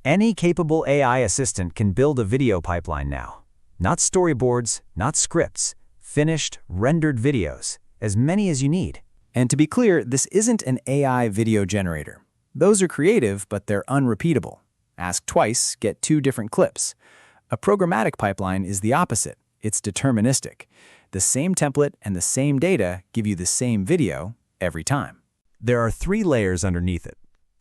Any capable AI assistant can build a video pipeline now. Not storyboards, not scripts, finished, rendered videos, as many as you need. And to be clear, this isn't an AI video generator. Those are creative, but they're unrepeatable. Ask twice, get two different clips. A programmatic pipeline is the opposite. It's deterministic. The same template and the same data give you the same video every time. There are three layers underneath it.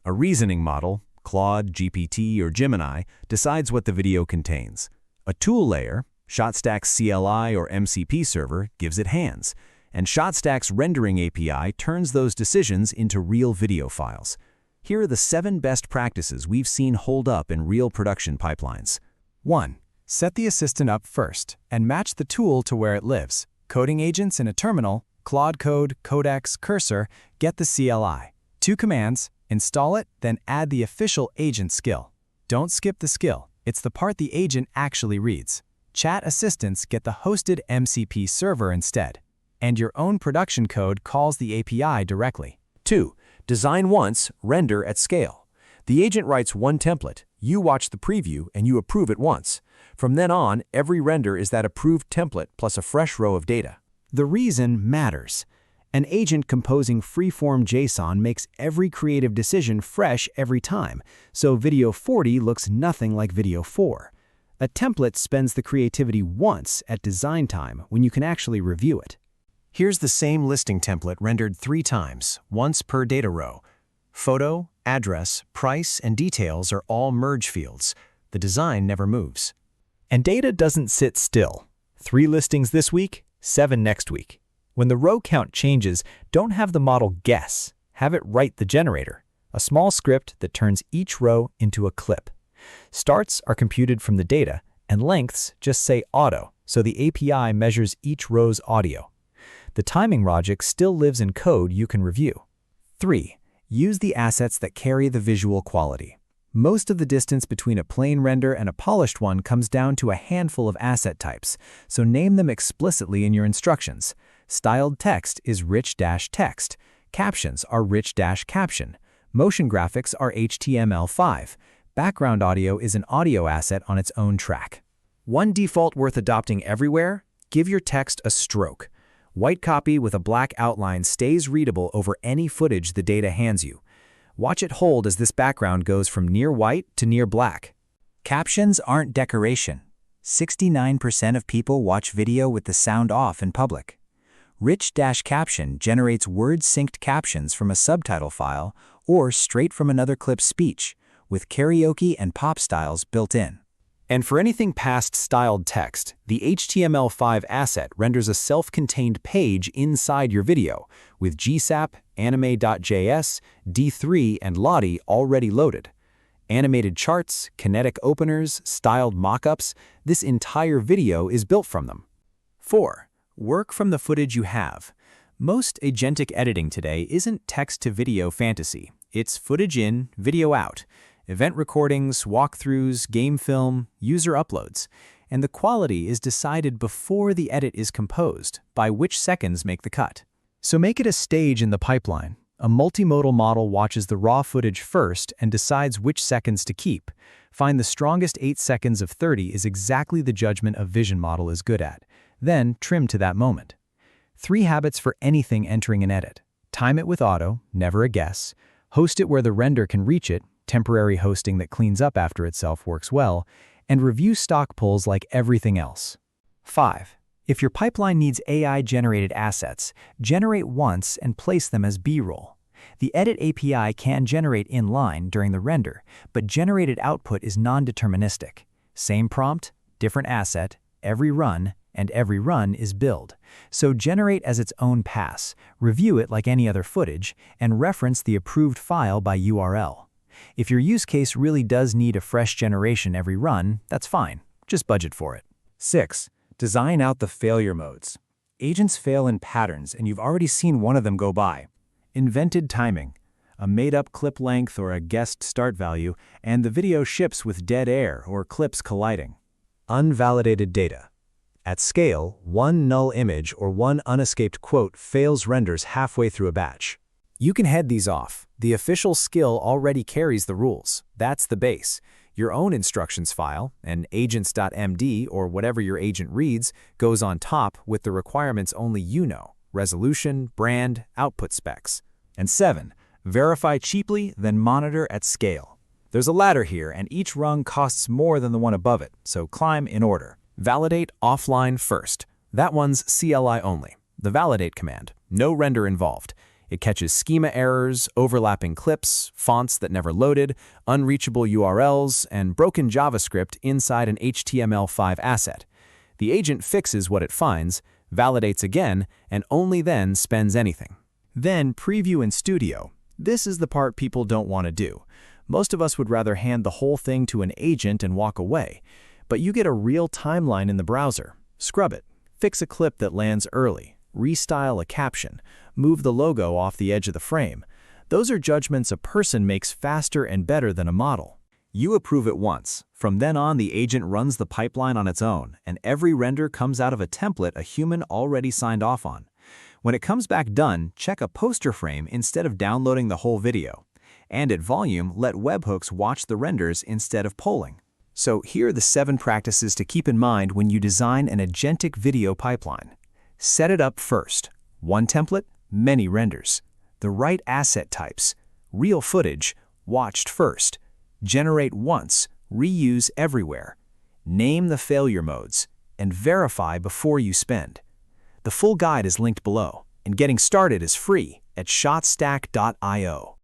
A reasoning model, Claude, GPT, or Gemini, decides what the video contains. A tool layer, Shotstack's CLI or MCP server, gives it hands. And Shotstack's rendering API turns those decisions into real video files. Here are the 7 best practices we've seen hold up in real production pipelines. 1. Set the assistant up first and match the tool to where it lives. Coding agents in a terminal, Claude Code, Codex, Cursor, get the CLI. 2 commands, install it, then add the official agent skill. Don't skip the skill. It's the part the agent actually reads. Chat assistants get the hosted MCP server instead. And your own production code calls the API directly. 2. Design once, render at scale. The agent writes one template, you watch the preview, and you approve it once. From then on, every render is that approved template plus a fresh row of data. The reason matters. An agent composing free-form JSON makes every creative decision fresh every time, so video 40 looks nothing like video 4. A template spends the creativity once at design time when you can actually review it. Here's the same listing template rendered 3 times, once per data row. Photo, address, price, and details are all merge fields. The design never moves. And data doesn't sit still. 3 listings this week, 7 next week. When the row count changes, don't have the model guess. Have it write the generator, a small script that turns each row into a clip. Starts are computed from the data, and lengths just say auto, so the API measures each row's audio. The timing logic still lives in code you can review. 3. Use the assets that carry the visual quality. Most of the distance between a plain render and a polished one comes down to a handful of asset types, so name them explicitly in your instructions. Styled text is rich-text. Captions are rich-caption. Motion graphics are HTML5. Background audio is an audio asset on its own track. One default worth adopting everywhere: give your text a stroke. White copy with a black outline stays readable over any footage the data hands you. Watch it hold as this background goes from near white to near black. Captions aren't decoration. 69% of people watch video with the sound off in public. Rich-caption generates word-synced captions from a subtitle file or straight from another clip's speech, with karaoke and pop styles built in. And for anything past styled text, the HTML5 asset renders a self-contained page inside your video, with GSAP, anime.js, D3, and Lottie already loaded. Animated charts, kinetic openers, styled mockups, this entire video is built from them. 4. Work from the footage you have. Most agentic editing today isn't text-to-video fantasy. It's footage in, video out. Event recordings, walkthroughs, game film, user uploads. And the quality is decided before the edit is composed, by which seconds make the cut. So make it a stage in the pipeline. A multimodal model watches the raw footage first and decides which seconds to keep. Find the strongest 8 seconds of 30 is exactly the judgment a vision model is good at. Then trim to that moment. 3 habits for anything entering an edit. Time it with auto, never a guess. Host it where the render can reach it. Temporary hosting that cleans up after itself works well. And review stock pulls like everything else. 5. If your pipeline needs AI-generated assets, generate once and place them as B-roll. The Edit API can generate inline during the render, but generated output is non-deterministic. Same prompt, different asset, every run, and every run is build. So generate as its own pass, review it like any other footage, and reference the approved file by URL. If your use case really does need a fresh generation every run, that's fine. Just budget for it. 6. Design out the failure modes. Agents fail in patterns, and you've already seen one of them go by. Invented timing, a made-up clip length or a guessed start value, and the video ships with dead air or clips colliding. Unvalidated data. At scale, one null image or one unescaped quote fails renders halfway through a batch. You can head these off. The official skill already carries the rules. That's the base. Your own instructions file, and agents.md or whatever your agent reads, goes on top with the requirements only you know: resolution, brand, output specs. And 7. Verify cheaply, then monitor at scale. There's a ladder here, and each rung costs more than the one above it, so climb in order. Validate offline first. That one's CLI only. The validate command. No render involved. It catches schema errors, overlapping clips, fonts that never loaded, unreachable URLs, and broken JavaScript inside an HTML5 asset. The agent fixes what it finds, validates again, and only then spends anything. Then preview in Studio. This is the part people don't want to do. Most of us would rather hand the whole thing to an agent and walk away. But you get a real timeline in the browser. Scrub it. Fix a clip that lands early. Restyle a caption. Move the logo off the edge of the frame. Those are judgments a person makes faster and better than a model. You approve it once. From then on, the agent runs the pipeline on its own, and every render comes out of a template a human already signed off on. When it comes back done, check a poster frame instead of downloading the whole video. And at volume, let webhooks watch the renders instead of polling. So here are the 7 practices to keep in mind when you design an agentic video pipeline. Set it up first. One template, many renders. The right asset types. Real footage, watched first. Generate once, reuse everywhere. Name the failure modes, and verify before you spend. The full guide is linked below, and getting started is free at shotstack.io.